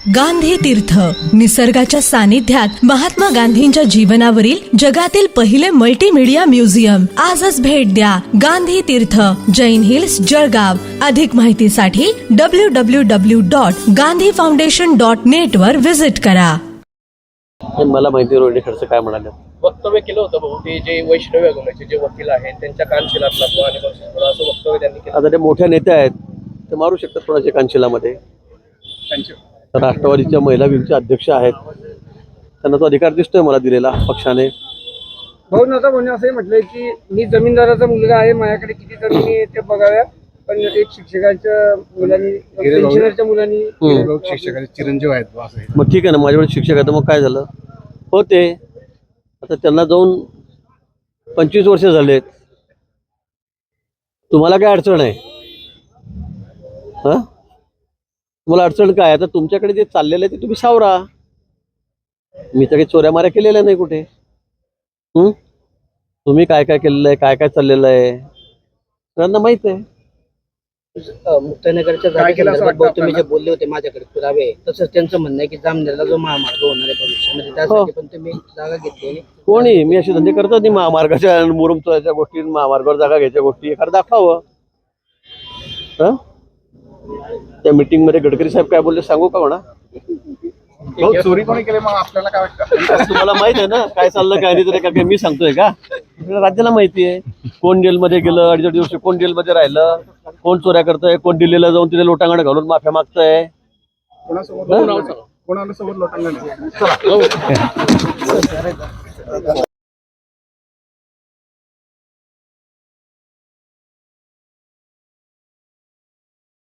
गांधी तीर्थ, निसर्गाच्या सानिध्यात महात्मा गांधींच्या जीवनावरील जगातील पहिले मल्टीमीडिया म्युझियम. आजच भेट द्या. गांधी तीर्थ, जैन हिल्स, जळगाव. अधिक माहितीसाठी www.gandhifoundation.net वर विजिट करा. मला माहिती रोहिणी खडसे काय म्हणाले. वक्तव्य केलं होतं भाऊ, ते जे वैष्णवी आगमनाचे जे वकील आहेत त्यांच्या कानशिलात लागतो आणि असं वक्तव्य त्यांनी केलं. आता ते मोठ्या नेत्या आहेत, ते मारू शकतात कोणाच्या कानशिलामध्ये. राष्ट्रवादीच्या महिला विंगचे अध्यक्ष आहेत, त्यांना तो अधिकार दिसतोय मला दिलेला पक्षाने. भाऊ नव्हता म्हणे असंही म्हटलंय की मी जमीनदाराचा मुलगा आहे, माझ्याकडे किती जमिनी आहे ते बघाव्या, पण एक शिक्षकाच्या मुलांनी पेन्शनरच्या मुलांनी शिक्षकाचे चिरंजीव आहेत असं. मग ठीक आहे ना, माझ्याकडे शिक्षक आहे तर मग काय झालं होते. आता त्यांना जाऊन 25 वर्ष झालेत. तुम्हाला काय अडचण आहे? तुम्हाला अडचण काय? आता तुमच्याकडे जे चाललेलं आहे ते तुम्ही सावरा. मी तर काही चोऱ्या माऱ्या केलेल्या नाही कुठे. तुम्ही काय काय केलेलं आहे, काय काय चाललेलं आहे सगळ्यांना माहित आहे. मुक्ताईनगरच्या जागेसंदर्भात तुम्ही जे बोलले होते माझ्याकडे पुरावे, तसंच त्यांचं म्हणणं आहे की जामनेरला जो महामार्ग होणार आहे भविष्यामध्ये त्यासाठी पण तुम्ही जागा घेतली. कोणी मी असे धंदे करतो नाही. महामार्गाच्या मुरुमच्या गोष्टी, महामार्गावर जागा घ्यायच्या गोष्टी एखादं दाखवावं. त्या मीटिंग मध्ये गडकरी साहेब काय बोलले सांगू का म्हणा. चोरी कोणी केली मग आपल्याला काय वाटतं? तुम्हाला माहित आहे ना काय चाललं काय नाही. तर काय मी सांगतोय का? राज्याला माहिती आहे कोण जेलमध्ये गेलं, 2.5 दिवस कोण जेलमध्ये राहिलं, कोण चोऱ्या करतोय, कोण दिल्लीला जाऊन तिथे लोटांगण घालून माफ्या मागतोय. कोणासोबत लोटांगण?